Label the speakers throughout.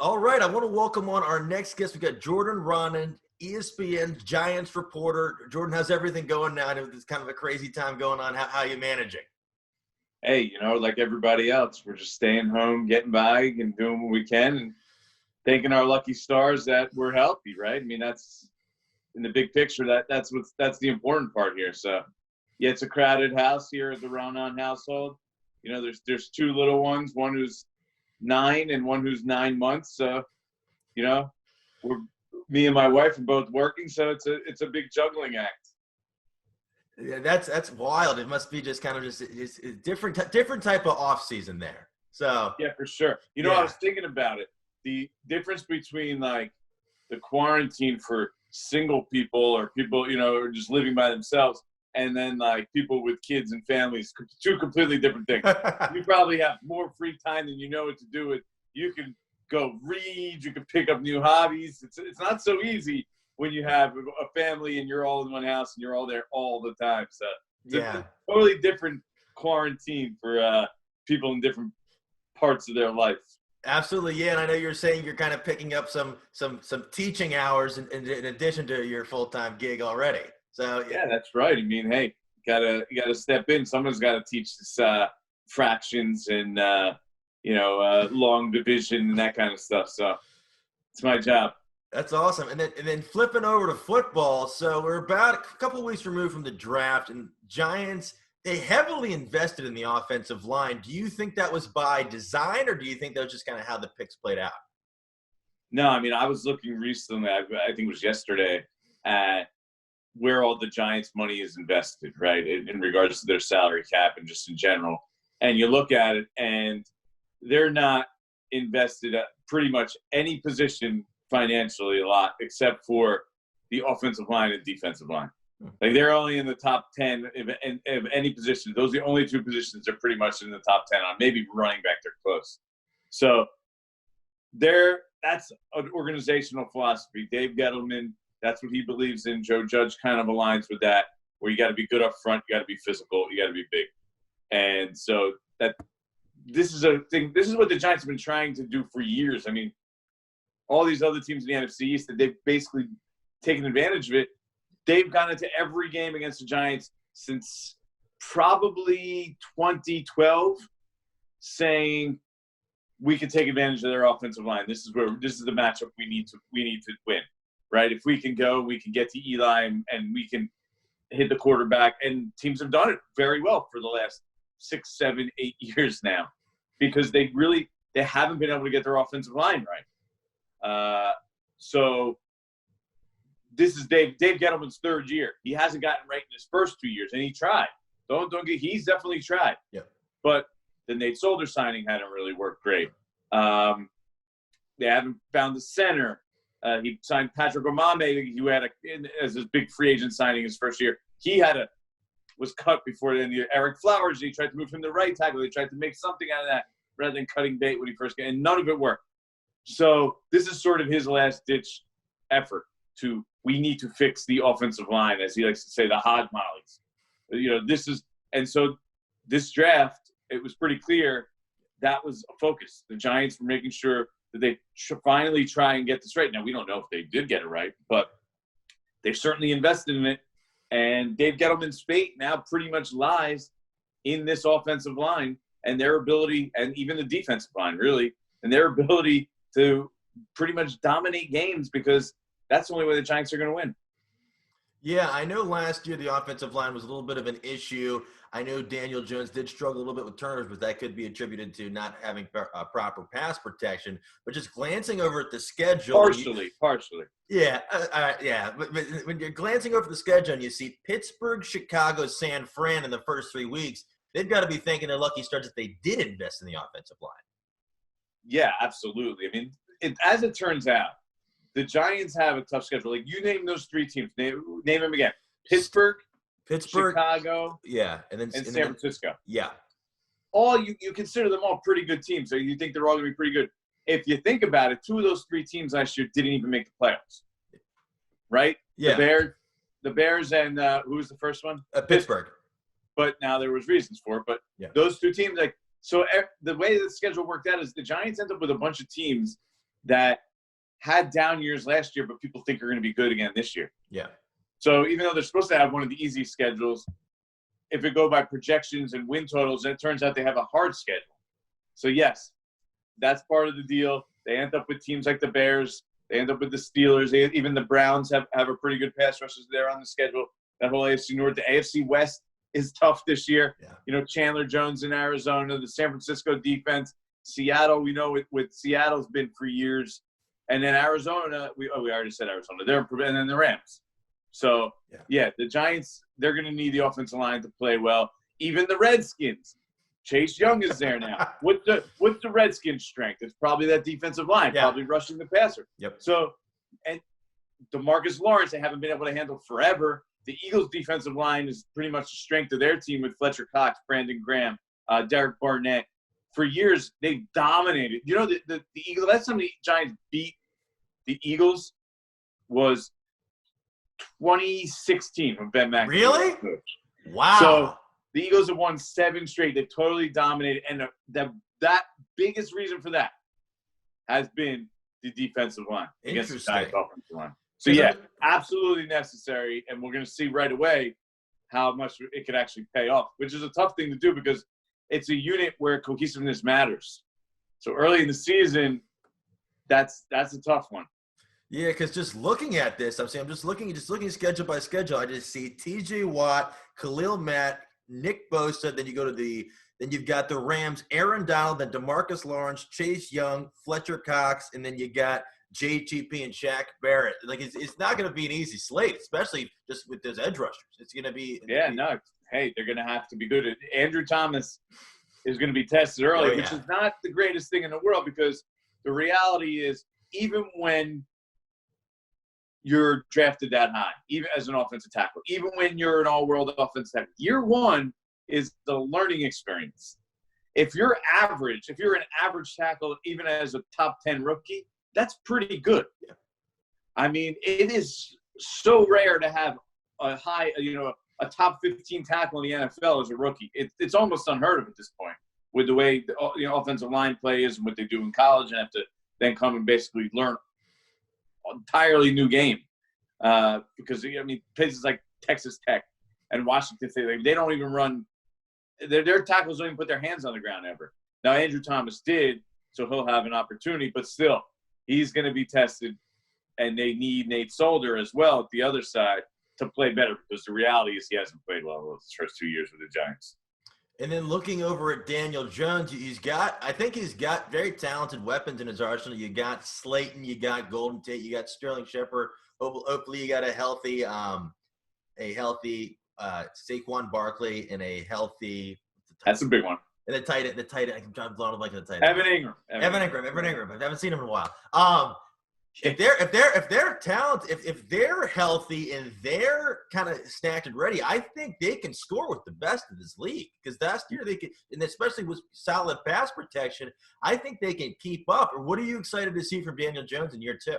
Speaker 1: All right, I want to welcome on our next guest. We got Jordan Raanan, ESPN Giants reporter. Jordan, how's everything going now? I know it's kind of a crazy time going on. How are you managing?
Speaker 2: Hey, like everybody else, we're just staying home, getting by, and doing what we can, and thanking our lucky stars that we're healthy, right? I mean, that's in the big picture. That's the important part here. So, yeah, it's a crowded house here at the Raanan household. There's two little ones, one who's 9 and one who's 9 months. So, me and my wife are both working, so it's a big juggling act.
Speaker 1: Yeah, that's wild. It must be just kind of it's different type of off season there. So
Speaker 2: yeah, for sure. I was thinking about it. The difference between like the quarantine for single people or people, are just living by themselves, and then like people with kids and families, two completely different things. You probably have more free time than you know what to do with. You can go read, you can pick up new hobbies. It's not so easy when you have a family and you're all in one house and you're all there all the time. So it's a totally different quarantine for people in different parts of their life.
Speaker 1: Absolutely, yeah. And I know you're saying you're kind of picking up some teaching hours in addition to your full-time gig already. So
Speaker 2: yeah, that's right. I mean, hey, you gotta step in. Someone's got to teach this fractions and long division and that kind of stuff. So it's my job.
Speaker 1: That's awesome. And then flipping over to football. So we're about a couple of weeks removed from the draft, and Giants, they heavily invested in the offensive line. Do you think that was by design, or do you think that was just kind of how the picks played out?
Speaker 2: No, I mean, I was looking recently, I think it was yesterday, at where all the Giants' money is invested, right, in regards to their salary cap and just in general. And you look at it, and they're not invested at pretty much any position financially a lot, except for the offensive line and defensive line. Like they're only in the top 10 of any position. Those are the only two positions they're pretty much in the top 10 on. Maybe running back, they're close. So that's an organizational philosophy. Dave Gettleman, that's what he believes in. Joe Judge kind of aligns with that, where you got to be good up front, you got to be physical, you got to be big. And so this is a thing. This is what the Giants have been trying to do for years. I mean, all these other teams in the NFC East that they've basically taken advantage of it. They've gone into every game against the Giants since probably 2012, saying we can take advantage of their offensive line. This is the matchup we need to win, right? If we can go, we can get to Eli and we can hit the quarterback. And teams have done it very well for the last 6, 7, 8 years now, because they haven't been able to get their offensive line right. So this is Dave Gettleman's third year. He hasn't gotten right in his first 2 years, and he tried. He's definitely tried.
Speaker 1: Yeah.
Speaker 2: But the Nate Solder signing hadn't really worked great. They haven't found the center. He signed Patrick Omameh, who had as his big free agent signing his first year. He was cut before the end of the year. Eric Flowers, he tried to move him to right tackle. They tried to make something out of that rather than cutting bait when he first came, and none of it worked. So this is sort of his last-ditch effort we need to fix the offensive line, as he likes to say, the hog mollies. So this draft, it was pretty clear that was a focus. The Giants were making sure that they finally try and get this right. Now, we don't know if they did get it right, but they certainly invested in it. And Dave Gettleman's fate now pretty much lies in this offensive line and their ability, and even the defensive line, really, and their ability to pretty much dominate games, because that's the only way the Giants are going to win.
Speaker 1: Yeah, I know last year the offensive line was a little bit of an issue. I know Daniel Jones did struggle a little bit with turnovers, but that could be attributed to not having proper pass protection. But just glancing over at the schedule.
Speaker 2: Partially.
Speaker 1: Yeah, yeah. But when you're glancing over the schedule and you see Pittsburgh, Chicago, San Fran in the first 3 weeks, they've got to be thanking their lucky stars that they did invest in the offensive line.
Speaker 2: Yeah, absolutely. I mean, as it turns out, the Giants have a tough schedule. Like, you name those three teams. Name them again. Pittsburgh, Chicago,
Speaker 1: and
Speaker 2: San Francisco.
Speaker 1: Yeah.
Speaker 2: All you consider them all pretty good teams, so you think they're all going to be pretty good. If you think about it, 2 of those 3 teams last year didn't even make the playoffs, right?
Speaker 1: Yeah.
Speaker 2: The Bears and who was the first one?
Speaker 1: Pittsburgh.
Speaker 2: But now there was reasons for it. But those 2 teams, the way the schedule worked out is the Giants end up with a bunch of teams that had down years last year, but people think are going to be good again this year.
Speaker 1: Yeah.
Speaker 2: So even though they're supposed to have one of the easy schedules, if it go by projections and win totals, it turns out they have a hard schedule. So yes, that's part of the deal. They end up with teams like the Bears. They end up with the Steelers. Even the Browns have a pretty good pass rushers there on the schedule. That whole AFC North. The AFC West is tough this year. Yeah. You know, Chandler Jones in Arizona, the San Francisco defense. Seattle, we know what Seattle's been for years. And then Arizona, we already said Arizona. And then the Rams. So, yeah, the Giants, they're going to need the offensive line to play well. Even the Redskins. Chase Young is there now. What's the Redskins' strength? It's probably that defensive line, probably rushing the passer.
Speaker 1: Yep.
Speaker 2: So, and DeMarcus Lawrence, they haven't been able to handle forever. The Eagles' defensive line is pretty much the strength of their team with Fletcher Cox, Brandon Graham, Derek Barnett. For years, they dominated. You know, the Eagles, last time the Giants beat the Eagles was 2016 when Ben McAdoo
Speaker 1: Really?
Speaker 2: was coach.
Speaker 1: Wow.
Speaker 2: So the Eagles have won 7 straight. They've totally dominated. And that biggest reason for that has been the defensive line against the Giants offensive line. So, yeah, absolutely necessary. And we're going to see right away how much it could actually pay off, which is a tough thing to do because it's a unit where cohesiveness matters. So early in the season, that's a tough one.
Speaker 1: Yeah, because just looking at this, I'm just looking schedule by schedule. I just see T.J. Watt, Khalil Mack, Nick Bosa. Then you've got the Rams, Aaron Donald, then DeMarcus Lawrence, Chase Young, Fletcher Cox, and then you got JTP and Shaq Barrett. Like it's not going to be an easy slate, especially just with those edge rushers. It's going to be
Speaker 2: no. Hey, they're going to have to be good. Andrew Thomas is going to be tested early, which is not the greatest thing in the world because the reality is even when you're drafted that high, even as an offensive tackle, even when you're an all-world offensive tackle, year one is the learning experience. If you're an average tackle, even as a top 10 rookie, that's pretty good. Yeah. I mean, it is so rare to have a high, a top 15 tackle in the NFL as a rookie. It's almost unheard of at this point with the way the offensive line play is and what they do in college and have to then come and basically learn an entirely new game. Because, places like Texas Tech and Washington State, they don't even run – their tackles don't even put their hands on the ground ever. Now, Andrew Thomas did, so he'll have an opportunity. But still, he's going to be tested, and they need Nate Solder as well at the other side to play better because the reality is he hasn't played well his first 2 years with the Giants.
Speaker 1: And then looking over at Daniel Jones, I think he's got very talented weapons in his arsenal. You got Slayton, you got Golden Tate, you got Sterling Shepard. Hopefully you got a healthy Saquon Barkley and a healthy.
Speaker 2: That's a big one.
Speaker 1: And the tight end. I'm blowing like the tight end.
Speaker 2: Evan Ingram.
Speaker 1: Evan Ingram. I haven't seen him in a while. If they're talented, if they're healthy and they're kind of stacked and ready, I think they can score with the best of this league. Because last year they could, and especially with solid pass protection, I think they can keep up. Or what are you excited to see from Daniel Jones in year 2?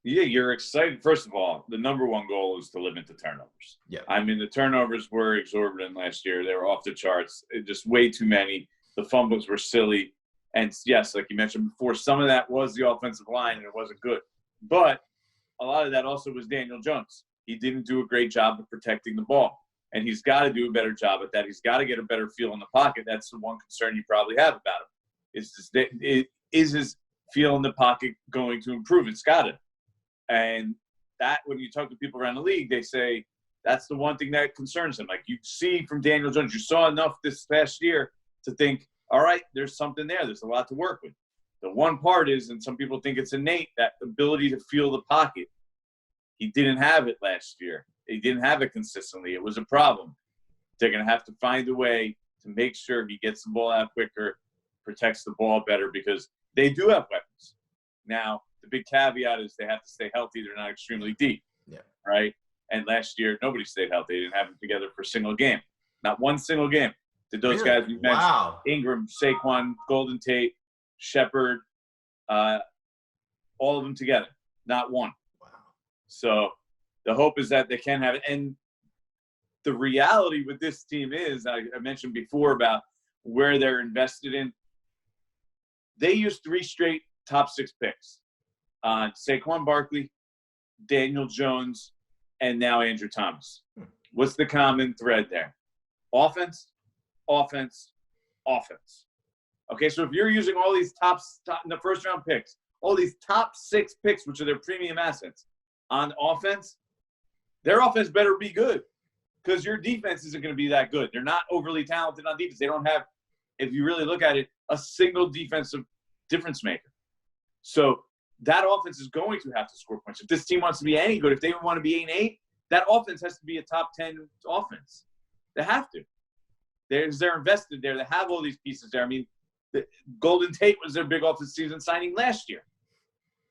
Speaker 2: Yeah, you're excited. First of all, the number one goal is to limit the turnovers.
Speaker 1: Yeah.
Speaker 2: I mean, the turnovers were exorbitant last year. They were off the charts. Just way too many. The fumbles were silly. And, yes, like you mentioned before, some of that was the offensive line, and it wasn't good. But a lot of that also was Daniel Jones. He didn't do a great job of protecting the ball. And he's got to do a better job at that. He's got to get a better feel in the pocket. That's the one concern you probably have about him. Is his feel in the pocket going to improve? It's got to. And that, when you talk to people around the league, they say that's the one thing that concerns them. Like you see from Daniel Jones, you saw enough this past year to think, all right, there's something there. There's a lot to work with. The one part is, and some people think it's innate, that ability to feel the pocket. He didn't have it last year. He didn't have it consistently. It was a problem. They're going to have to find a way to make sure he gets the ball out quicker, protects the ball better, because they do have weapons. Now, the big caveat is they have to stay healthy. They're not extremely deep, right? And last year, nobody stayed healthy. They didn't have them together for a single game. Not one single game. Did those guys you mentioned, Ingram, Saquon, Golden Tate, Shepard, all of them together. Not one.
Speaker 1: Wow.
Speaker 2: So the hope is that they can have it. And the reality with this team is, I mentioned before about where they're invested in, they used 3 straight top 6 picks. on Saquon Barkley, Daniel Jones, and now Andrew Thomas. What's the common thread there? Offense, offense, offense. Okay, so if you're using all these top in the first round picks, all these top 6 picks, which are their premium assets, on offense, their offense better be good because your defense isn't going to be that good. They're not overly talented on defense. They don't have, if you really look at it, a single defensive difference maker. So that offense is going to have to score points. If this team wants to be any good, if they want to be 8-8, that offense has to be a top 10 offense. They have to. They're invested there. They have all these pieces there. I mean, Golden Tate was their big offensive season signing last year.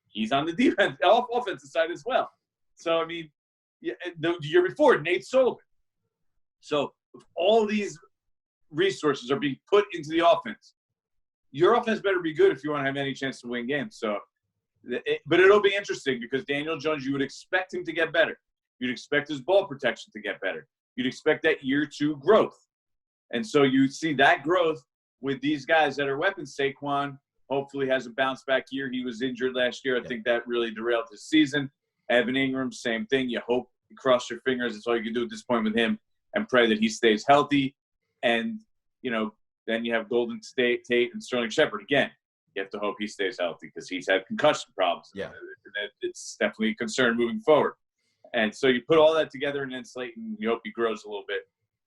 Speaker 2: He's on the defense, offensive side as well. So, I mean, the year before, Nate Sullivan. So, if all these resources are being put into the offense, your offense better be good if you want to have any chance to win games. So, but it'll be interesting because Daniel Jones, you would expect him to get better. You'd expect his ball protection to get better. You'd expect that year 2 growth. And so you see that growth with these guys that are weapons. Saquon hopefully has a bounce back year. He was injured last year. I think that really derailed his season. Evan Ingram, same thing. You hope, you cross your fingers. That's all you can do at this point with him and pray that he stays healthy. And, then you have Golden Tate and Sterling Shepard. Again, you have to hope he stays healthy because he's had concussion problems.
Speaker 1: Yeah.
Speaker 2: It's definitely a concern moving forward. And so you put all that together, and then Slayton, you hope he grows a little bit.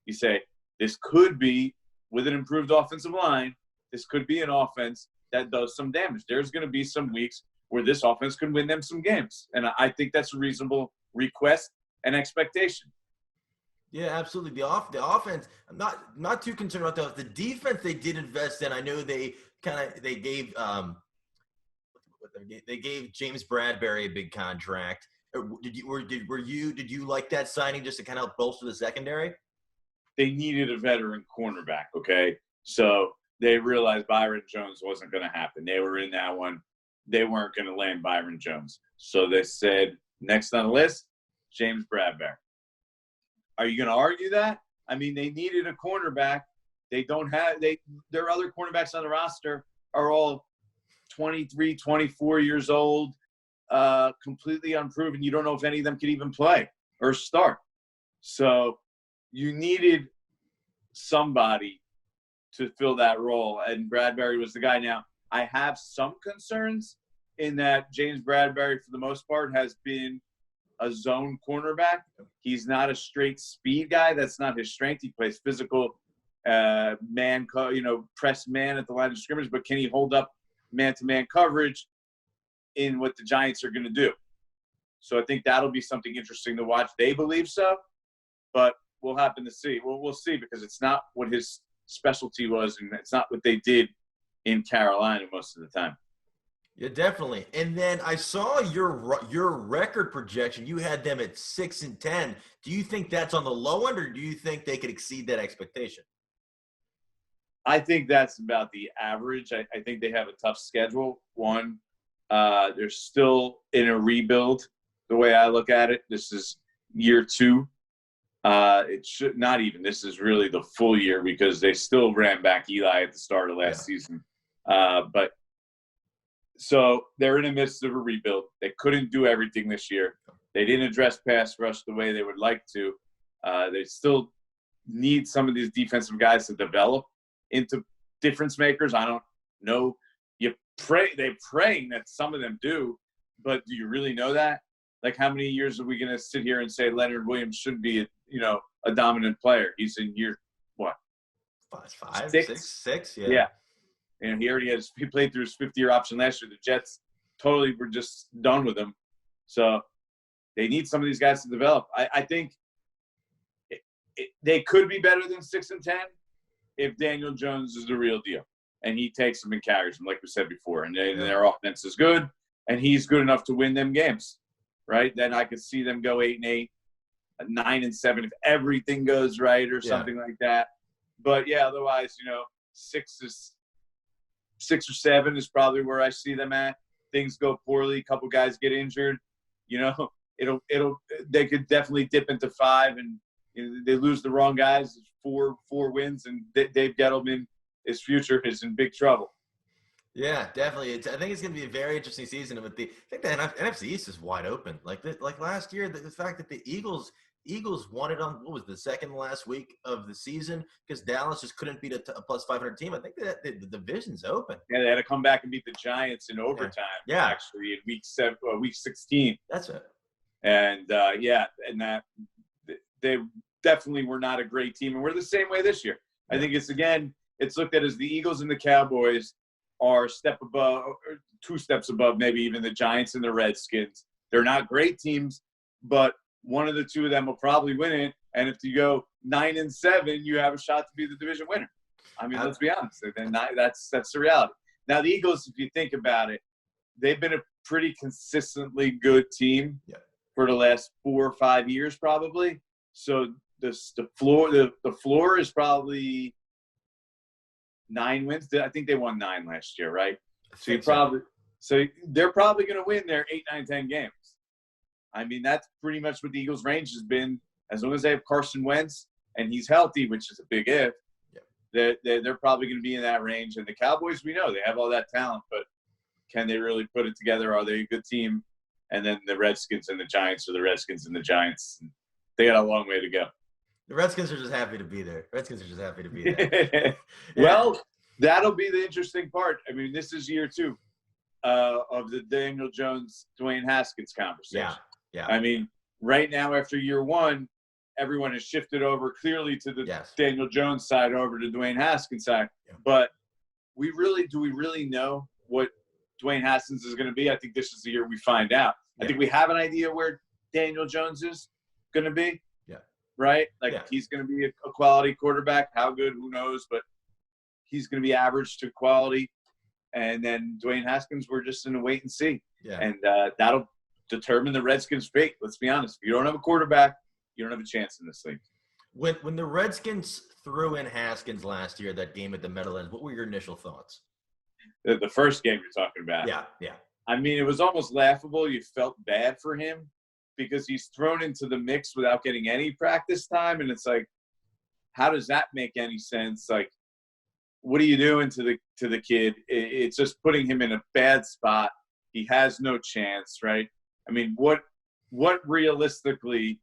Speaker 2: You say, this could be, with an improved offensive line, this could be an offense that does some damage. There's going to be some weeks where this offense could win them some games. And I think that's a reasonable request and expectation.
Speaker 1: Yeah, absolutely. The offense, I'm not too concerned about the defense they did invest in. I know they gave James Bradbury a big contract. Did you like that signing just to kind of help bolster the secondary?
Speaker 2: They needed a veteran cornerback, okay? So they realized Byron Jones wasn't going to happen. They were in that one. They weren't going to land Byron Jones. So they said, next on the list, James Bradbury. Are you going to argue that? I mean, they needed a cornerback. They don't have – their other cornerbacks on the roster are all 23, 24 years old, completely unproven. You don't know if any of them could even play or start. So you needed somebody to fill that role, and Bradbury was the guy. Now, I have some concerns in that James Bradbury, for the most part, has been a zone cornerback. He's not a straight speed guy. That's not his strength. He plays physical press man at the line of scrimmage, but can he hold up man-to-man coverage in what the Giants are going to do? So I think that'll be something interesting to watch. They believe so, but we'll happen to see. We'll see because it's not what his specialty was, and it's not what they did in Carolina most of the time.
Speaker 1: Yeah, definitely. And then I saw your record projection. You had them at 6-10. Do you think that's on the low end, or do you think they could exceed that expectation?
Speaker 2: I think that's about the average. I think they have a tough schedule. One, they're still in a rebuild. The way I look at it, this is year 2. It should not even. This is really the full year because they still ran back Eli at the start of last season. But so they're in the midst of a rebuild. They couldn't do everything this year. They didn't address pass rush the way they would like to. They still need some of these defensive guys to develop into difference makers. I don't know. They're praying that some of them do, but do you really know that? Like, how many years are we going to sit here and say Leonard Williams should be, a dominant player? He's in year, what?
Speaker 1: 5, 6? Yeah.
Speaker 2: Yeah. And he played through his 5th-year option last year. The Jets totally were just done with him. So they need some of these guys to develop. I think they could be better than 6-10 if Daniel Jones is the real deal. And he takes them and carries them, like we said before. And their offense is good, and he's good enough to win them games, right? Then I could see them go 8-8, 9-7 if everything goes right or something like that. But, yeah, otherwise, 6 or 7 is probably where I see them at. Things go poorly, a couple guys get injured, they could definitely dip into 5, and they lose the wrong guys. 4 wins, and Dave Gettleman, his future is in big trouble.
Speaker 1: Yeah, definitely. I think it's going to be a very interesting season. And I think the NFC East is wide open. Like last year, the fact that the Eagles won it on what was the second last week of the season because Dallas just couldn't beat a plus 500 team. I think that the division's open.
Speaker 2: Yeah, they had to come back and beat the Giants in overtime.
Speaker 1: Yeah.
Speaker 2: Actually, in week 16.
Speaker 1: That's it.
Speaker 2: And and that they definitely were not a great team, and we're the same way this year. I think it's looked at as the Eagles and the Cowboys are step above, or 2 steps above, maybe even the Giants and the Redskins. They're not great teams, but one of the 2 of them will probably win it. And if you go 9-7, you have a shot to be the division winner. I mean, let's be honest. And that's the reality. Now, the Eagles, if you think about it, they've been a pretty consistently good team for the last 4 or 5 years, probably. So the floor is probably 9 wins. I think they won 9 last year, right? So they're probably going to win their 8, 9, 10 games. I mean, that's pretty much what the Eagles' range has been. As long as they have Carson Wentz and he's healthy, which is a big if, they're probably going to be in that range. And the Cowboys, we know they have all that talent, but can they really put it together? Are they a good team? And then the Redskins and the Giants, or the Redskins and the Giants, they got a long way to go.
Speaker 1: The Redskins are just happy to be there.
Speaker 2: Well, that'll be the interesting part. I mean, this is year 2 of the Daniel Jones, Dwayne Haskins conversation.
Speaker 1: Yeah.
Speaker 2: I mean, right now after year 1, everyone has shifted over clearly to the Daniel Jones side over to Dwayne Haskins side. Yeah. But do we really know what Dwayne Haskins is going to be? I think this is the year we find out. I think we have an idea where Daniel Jones is going to be.
Speaker 1: Yeah.
Speaker 2: Right? He's going to be a quality quarterback. How good, who knows? But he's going to be average to quality. And then Dwayne Haskins, we're just in a wait and see. Yeah. And that'll determine the Redskins' fate. Let's be honest. If you don't have a quarterback, you don't have a chance in this league.
Speaker 1: When the Redskins threw in Haskins last year, that game at the Meadowlands, what were your initial thoughts?
Speaker 2: The first game you're talking about.
Speaker 1: Yeah.
Speaker 2: I mean, it was almost laughable. You felt bad for him because he's thrown into the mix without getting any practice time. And it's like, how does that make any sense? Like, what are you doing to the kid? It's just putting him in a bad spot. He has no chance, right? I mean, what realistically,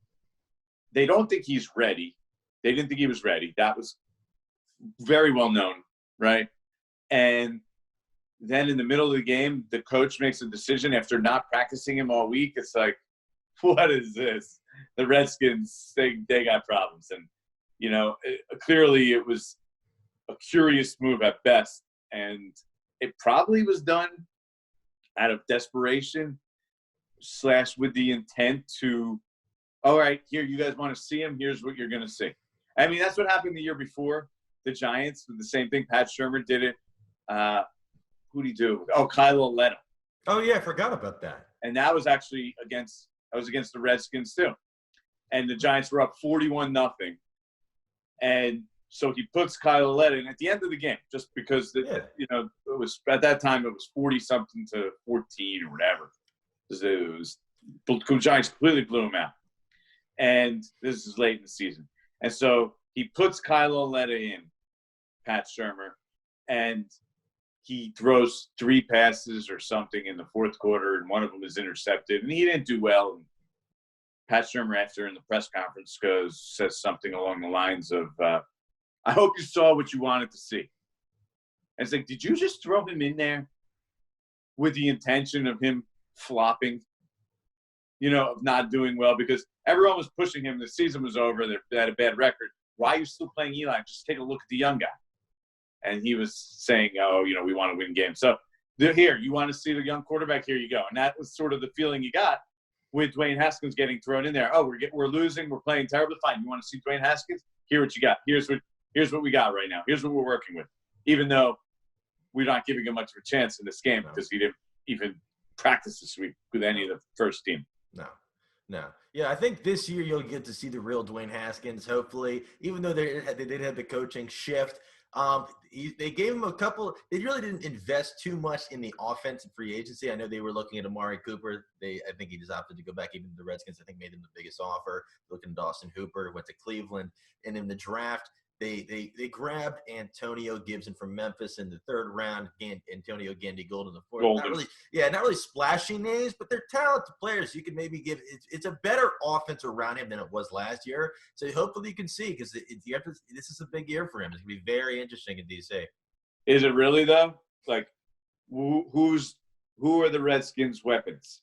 Speaker 2: they don't think he's ready. They didn't think he was ready. That was very well known, right? And then in the middle of the game, the coach makes a decision after not practicing him all week. It's like, what is this? The Redskins, they got problems. And, clearly it was a curious move at best. And it probably was done out of desperation / with the intent to, all right, here, you guys want to see him? Here's what you're going to see. I mean, that's what happened the year before. The Giants did the same thing. Pat Shurmur did it. Who'd he do? Oh, Kylo Leto.
Speaker 1: Oh, yeah, I forgot about that.
Speaker 2: And that was actually against the Redskins, too. And the Giants were up 41-0. And so he puts Kylo Leto in at the end of the game, just because, it was at that time, it was 40-something to 14 or whatever. The Giants completely blew him out. And this is late in the season. And so he puts Kylo Leto in, Pat Shurmur, and he throws 3 passes or something in the fourth quarter, and one of them is intercepted. And he didn't do well. And Pat Shurmur, after in the press conference, says something along the lines of, I hope you saw what you wanted to see. And it's like, did you just throw him in there with the intention of him flopping, of not doing well? Because everyone was pushing him. The season was over. They had a bad record. Why are you still playing Eli? Just take a look at the young guy. And he was saying, we want to win games. So here, you want to see the young quarterback? Here you go. And that was sort of the feeling you got with Dwayne Haskins getting thrown in there. Oh, we're losing. We're playing terribly. Fine. You want to see Dwayne Haskins? Here what you got. Here's what we got right now. Here's what we're working with. Even though we're not giving him much of a chance in this game because he didn't even practice this week with any of the first team.
Speaker 1: No. Yeah, I think this year you'll get to see the real Dwayne Haskins, hopefully, even though they did have the coaching shift. They gave him a couple – they really didn't invest too much in the offense and free agency. I know they were looking at Amari Cooper. I think he just opted to go back. Even the Redskins, I think, made him the biggest offer. Looking at Dawson Hooper, went to Cleveland. And in the draft, They grabbed Antonio Gibson from Memphis in the third round. Antonio Gandy-Gold in the fourth.
Speaker 2: Golden.
Speaker 1: Not really splashy names, but they're talented players. You can maybe give it's a better offense around him than it was last year. So hopefully you can see, because this is a big year for him. It's gonna be very interesting in DC.
Speaker 2: Is it really though? Like, who are the Redskins' weapons?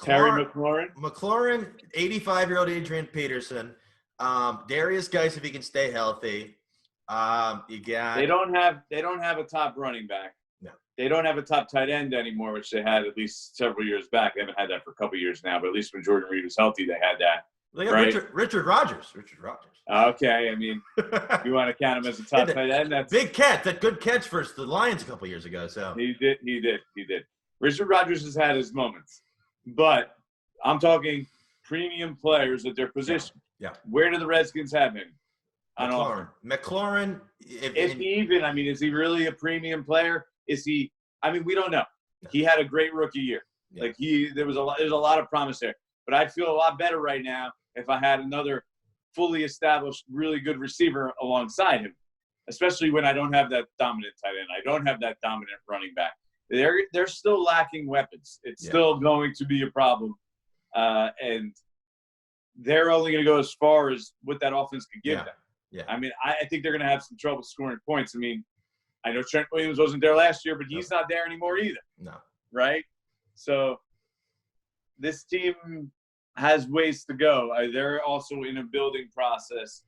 Speaker 2: Terry
Speaker 1: McLaurin, 85-year-old Adrian Peterson. Darius Geis, if he can stay healthy. You got.
Speaker 2: They don't have a top running back.
Speaker 1: No.
Speaker 2: They don't have a top tight end anymore, which they had at least several years back. They haven't had that for a couple of years now, but at least when Jordan Reed was healthy, they had that.
Speaker 1: They got right? Richard Rogers.
Speaker 2: Okay, I mean, you want to count him as a top tight end? That's
Speaker 1: big catch. That good catch for the Lions a couple of years ago. So
Speaker 2: he did. Richard Rogers has had his moments, but I'm talking premium players at their position.
Speaker 1: Yeah.
Speaker 2: Where do the Redskins have him?
Speaker 1: McLaurin.
Speaker 2: Is he really a premium player? Is he? I mean, we don't know. No. He had a great rookie year. Yeah. There's a lot of promise there. But I'd feel a lot better right now if I had another fully established, really good receiver alongside him, especially when I don't have that dominant tight end. I don't have that dominant running back. They're still lacking weapons. It's still going to be a problem, and they're only going to go as far as what that offense could give them.
Speaker 1: Yeah.
Speaker 2: I mean, I think they're going to have some trouble scoring points. I mean, I know Trent Williams wasn't there last year, but he's not there anymore either.
Speaker 1: No.
Speaker 2: Right? So this team has ways to go. They're also in a building process,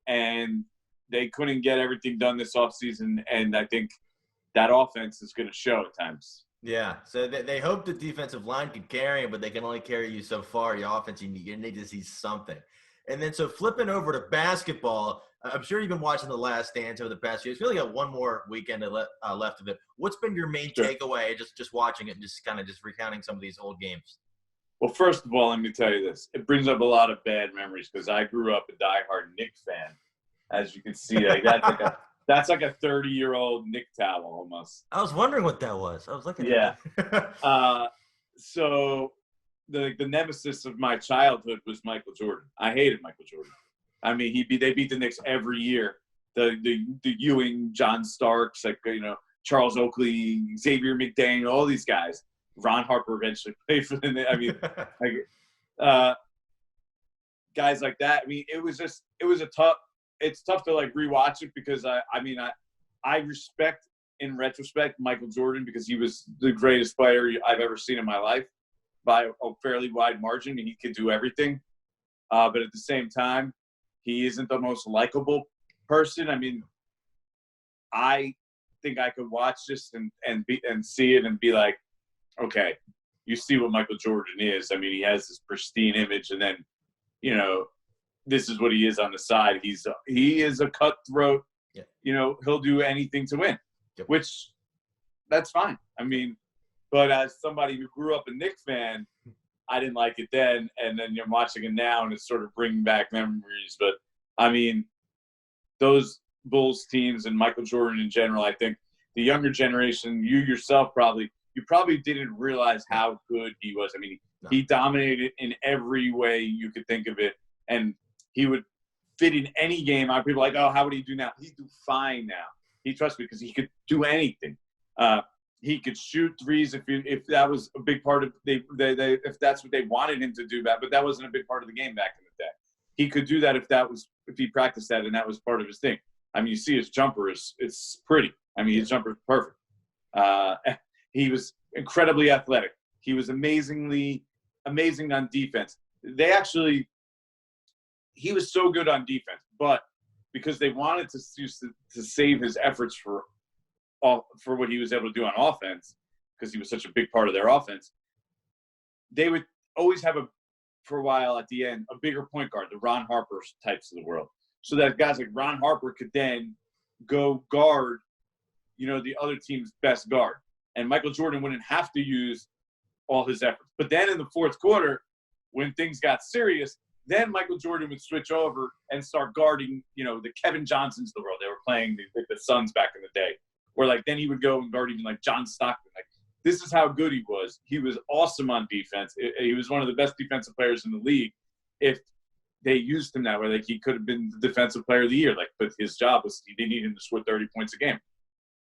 Speaker 2: and they couldn't get everything done this offseason, and I think that offense is going to show at times.
Speaker 1: Yeah, so they hope the defensive line can carry him, but they can only carry you so far. Your offense, you need to see something. And then so flipping over to basketball, I'm sure you've been watching The Last Dance over the past years. We only got one more weekend left of it. What's been your main takeaway just watching it and just kind of just recounting some of these old games?
Speaker 2: Well, first of all, let me tell you this. It brings up a lot of bad memories because I grew up a diehard Knicks fan. As you can see, that's like a 30-year-old Nick towel almost.
Speaker 1: I was wondering what that was. I was looking
Speaker 2: at
Speaker 1: it.
Speaker 2: So the nemesis of my childhood was Michael Jordan. I hated Michael Jordan. I mean, they beat the Knicks every year. The Ewing, John Starks, Charles Oakley, Xavier McDaniel, all these guys. Ron Harper eventually played for them. I mean, guys like that. I mean, it's tough to rewatch it because I respect, in retrospect, Michael Jordan because he was the greatest player I've ever seen in my life by a fairly wide margin. He could do everything. But at the same time, he isn't the most likable person. I mean, I think I could watch this and see it and be like, okay, you see what Michael Jordan is. I mean, he has this pristine image, and then, this is what he is on the side. He is a cutthroat. Yeah. He'll do anything to win, which that's fine. I mean, but as somebody who grew up a Knicks fan, I didn't like it then, and then you're watching it now, and it's sort of bringing back memories. But, I mean, those Bulls teams and Michael Jordan in general, I think the younger generation, you yourself you probably didn't realize how good he was. I mean, he dominated in every way you could think of it, and he would fit in any game. People are like, oh, how would he do now? He'd do fine now. He trusts me because he could do anything. He could shoot threes if that was a big part of if that's what they wanted him to do. But that wasn't a big part of the game back in the day. He could do that if he practiced that and that was part of his thing. I mean, you see his jumper it's pretty. I mean, his jumper is perfect. He was incredibly athletic. He was amazing on defense. He was so good on defense, but because they wanted to save his efforts for what he was able to do on offense, because he was such a big part of their offense, they would always have for a while at the end, a bigger point guard, the Ron Harper types of the world. So that guys like Ron Harper could then go guard, the other team's best guard. And Michael Jordan wouldn't have to use all his efforts. But then in the fourth quarter, when things got serious, then Michael Jordan would switch over and start guarding, the Kevin Johnsons of the world. They were playing the Suns back in the day. Or then he would go and guard even John Stockton. This is how good he was. He was awesome on defense. He was one of the best defensive players in the league. If they used him that way. Like, he could have been the defensive player of the year. Like, but his job was he didn't need him to score 30 points a game.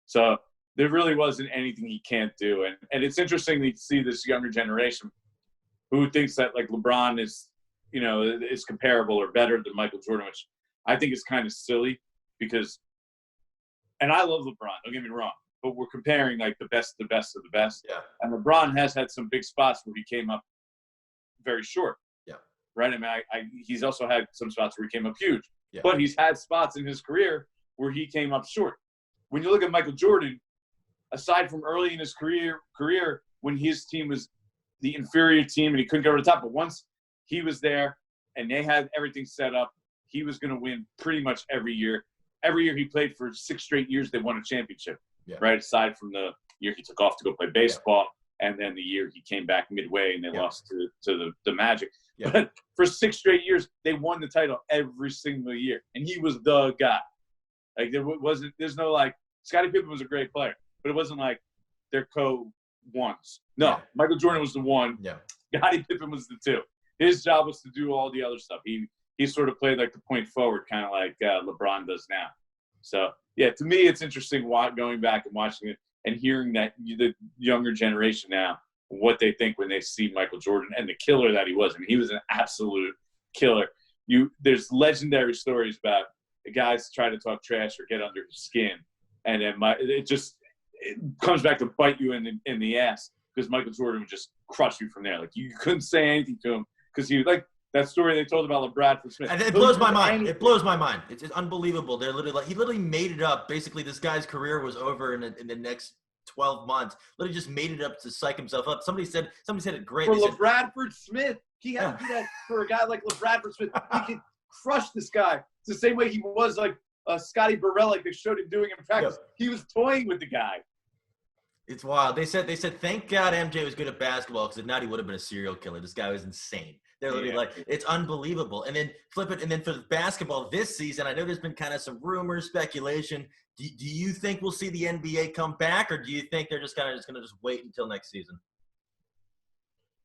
Speaker 2: So there really wasn't anything he can't do. And it's interesting to see this younger generation who thinks that, like, LeBron is, is comparable or better than Michael Jordan, which I think is kind of silly because – and I love LeBron, don't get me wrong, but we're comparing, like, the best of the best.
Speaker 1: Yeah.
Speaker 2: And LeBron has had some big spots where he came up very short.
Speaker 1: Yeah.
Speaker 2: Right? I mean, he's also had some spots where he came up huge.
Speaker 1: Yeah.
Speaker 2: But he's had spots in his career where he came up short. When you look at Michael Jordan, aside from early in his career when his team was the inferior team and he couldn't go to the top, but once he was there and they had everything set up, he was going to win pretty much every year. Every year he played for 6 straight years, they won a championship, right? Aside from the year he took off to go play baseball, and then the year he came back midway and they lost to the Magic. Yeah. But for 6 straight years, they won the title every single year, and he was the guy. Like, there's no, like, Scottie Pippen was a great player, but it wasn't like they're co-ones. No, Michael Jordan was the one. Yeah. Scottie Pippen was the 2. His job was to do all the other stuff. He sort of played like the point forward, kind of like LeBron does now. So, yeah, to me, it's interesting going back and watching it and hearing that the younger generation now, what they think when they see Michael Jordan and the killer that he was. I mean, he was an absolute killer. There's legendary stories about the guys try to talk trash or get under his skin, and then it comes back to bite you in the ass because Michael Jordan would just crush you from there. Like, you couldn't say anything to him because he was like that story they told about Bradford Smith.
Speaker 1: And it blows my mind. It blows my mind. It's unbelievable. They're literally he literally made it up. Basically, this guy's career was over in the next 12 months. Literally just made it up to psych himself up. Somebody said it great.
Speaker 2: For Bradford Smith, he had to do that for a guy like Bradford Smith. He could crush this guy. It's the same way he was like Scotty Burrell, like they showed him doing in practice. He was toying with the guy.
Speaker 1: It's wild. They said, thank God MJ was good at basketball because if not, he would have been a serial killer. This guy was insane. They're literally like, it's unbelievable. And then flip it. And then for the basketball this season, I know there's been kind of some rumors, speculation. Do you think we'll see the NBA come back, or do you think they're just going to wait until next season?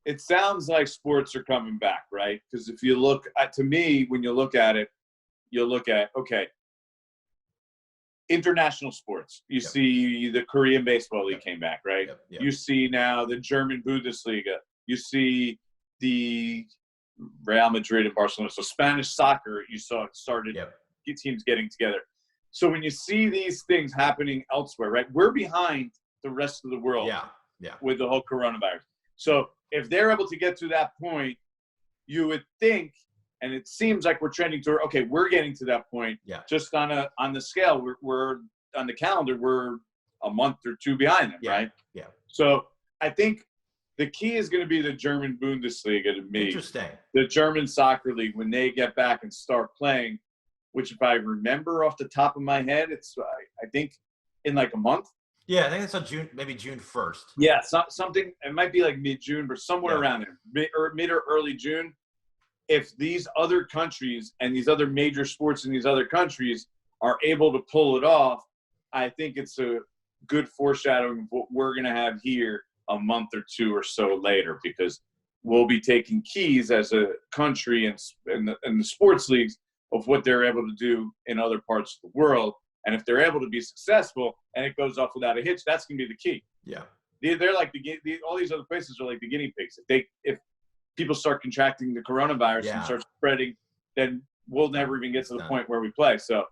Speaker 2: It sounds like sports are coming back, right? Because if you look to me, when you look at it, you'll look at, okay, international sports. You see the Korean Baseball League came back, right? You see now the German Bundesliga. You see the Real Madrid and Barcelona. So Spanish soccer, you saw it started teams getting together. So when you see these things happening elsewhere, right, we're behind the rest of the world with the whole coronavirus. So if they're able to get to that point, you would think, and it seems like we're trending toward, okay, we're getting to that point. Just on the scale, we're on the calendar, we're a month or 2 behind them, right? So I think the key is going to be the German Bundesliga to me.
Speaker 1: Interesting. The
Speaker 2: German soccer league, when they get back and start playing, which if I remember off the top of my head, it's I think in like a month.
Speaker 1: Yeah, I think it's on June 1st.
Speaker 2: Yeah, something. It might be like mid-June, but somewhere around there, mid or early June. If these other countries and these other major sports in these other countries are able to pull it off, I think it's a good foreshadowing of what we're going to have here a month or 2 or so later, because we'll be taking keys as a country and the sports leagues of what they're able to do in other parts of the world. And if they're able to be successful and it goes off without a hitch, that's going to be the key.
Speaker 1: Yeah.
Speaker 2: They're like all these other places are like the guinea pigs. If people start contracting the coronavirus and start spreading, then we'll never even get to the point where we play. So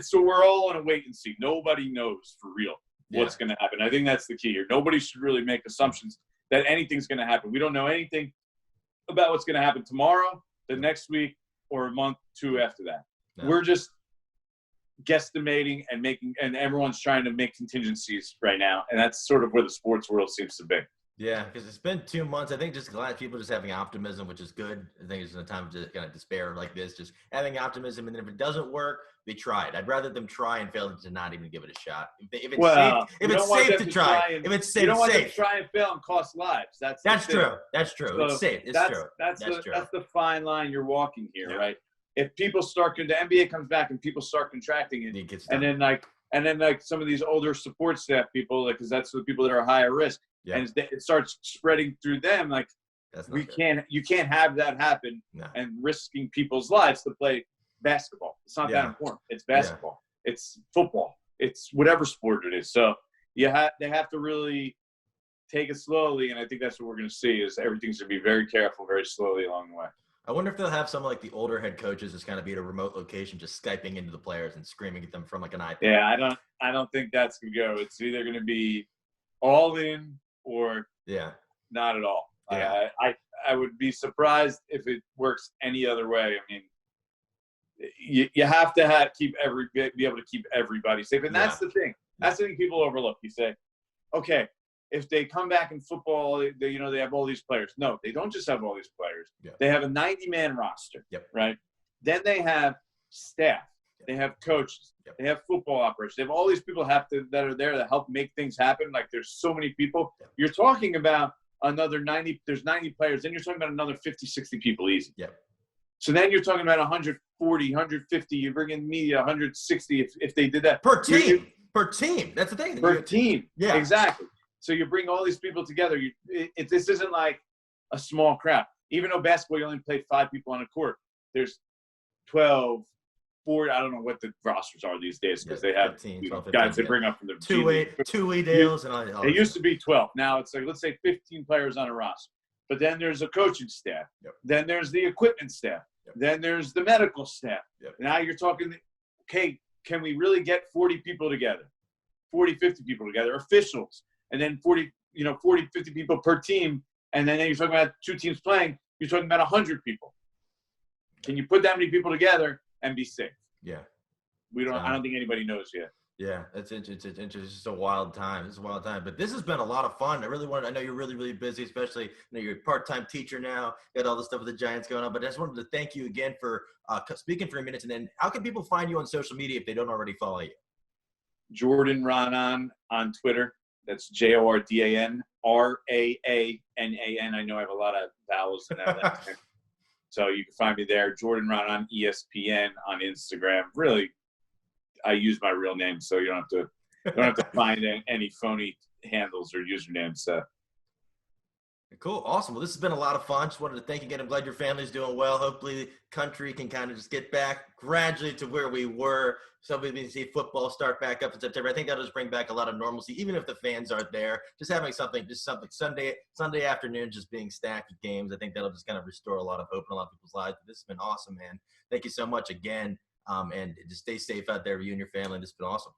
Speaker 2: so we're all on a wait and see. Nobody knows for real what's going to happen. I think that's the key here. Nobody should really make assumptions that anything's going to happen. We don't know anything about what's going to happen tomorrow, the next week, or a month, 2 after that. No. We're just guesstimating and everyone's trying to make contingencies right now. And that's sort of where the sports world seems to be.
Speaker 1: Yeah, because it's been 2 months. I think just a lot of people just having optimism, which is good. I think it's a time to kind of despair like this, just having optimism. And then if it doesn't work, they try it. I'd rather them try and fail than to not even give it a shot. If it's safe to try. If it's safe,
Speaker 2: you don't want them to try and fail and cost lives. That's
Speaker 1: true. That's true. So it's safe. It's true.
Speaker 2: That's the fine line you're walking here, right? If people start, the NBA comes back and people start contracting it, and then like some of these older support staff people, because that's the people that are higher risk. Yeah. And it starts spreading through them. Like,
Speaker 1: That's not
Speaker 2: You can't have that happen and risking people's lives to play basketball. It's not that important. It's basketball. It's football. It's whatever sport it is. So they have to really take it slowly, and I think that's what we're going to see is everything's going to be very careful, very slowly along the way.
Speaker 1: I wonder if they'll have some like the older head coaches just kind of be at a remote location, just Skyping into the players and screaming at them from like an iPad.
Speaker 2: Yeah, I don't think that's going to go. It's either going to be all in or not at all.
Speaker 1: Yeah.
Speaker 2: I would be surprised if it works any other way. I mean, you have to be able to keep everybody safe, and that's the thing. That's the thing people overlook. You say, okay, if they come back in football, they have all these players. No, they don't just have all these players.
Speaker 1: Yeah.
Speaker 2: They have a 90-man roster, right? Then they have staff. They have coaches. They have football operations. They have all these people that are there to help make things happen. Like there's so many people. You're talking about another 90. There's 90 players. Then you're talking about another 50, 60 people easy.
Speaker 1: Yeah.
Speaker 2: So then you're talking about 140, 150. You bring in media, 160 if they did that.
Speaker 1: Per team. Per team. That's the thing.
Speaker 2: Per team.
Speaker 1: Yeah.
Speaker 2: Exactly. So you bring all these people together. This isn't like a small crowd. Even though basketball, you only play 5 people on a court. There's 12, 4. I don't know what the rosters are these days because they have
Speaker 1: 15, 12,
Speaker 2: guys they bring up from the
Speaker 1: two-way deals and all.
Speaker 2: It used to be 12. Now it's like, let's say 15 players on a roster. But then there's a coaching staff.
Speaker 1: Yep.
Speaker 2: Then there's the equipment staff.
Speaker 1: Yep.
Speaker 2: Then there's the medical staff.
Speaker 1: Yep.
Speaker 2: Now you're talking, okay, can we really get 40 people together? 40, 50 people together, officials. And then 40, 50 people per team. And then you're talking about 2 teams playing. You're talking about 100 people. Can you put that many people together and be safe?
Speaker 1: Yeah.
Speaker 2: I don't think anybody knows yet.
Speaker 1: Yeah, it's just a wild time. It's a wild time. But this has been a lot of fun. I know you're really, really busy, especially, you're a part-time teacher now. You got all the stuff with the Giants going on. But I just wanted to thank you again for speaking for a minute. And then how can people find you on social media if they don't already follow you?
Speaker 2: Jordan Raanan on Twitter. That's JORDAN RAANAN. I know I have a lot of vowels in that. So you can find me there. Jordan Raanan ESPN on Instagram. Really, I use my real name, so you don't have to find any phony handles or usernames. So.
Speaker 1: Cool. Awesome. Well, this has been a lot of fun. Just wanted to thank you again. I'm glad your family's doing well. Hopefully the country can kind of just get back gradually to where we were. So we can see football start back up in September. I think that'll just bring back a lot of normalcy, even if the fans aren't there. Just having something Sunday afternoon, just being stacked with games. I think that'll just kind of restore a lot of hope in a lot of people's lives. But this has been awesome, man. Thank you so much again. And just stay safe out there, you and your family. This has been awesome.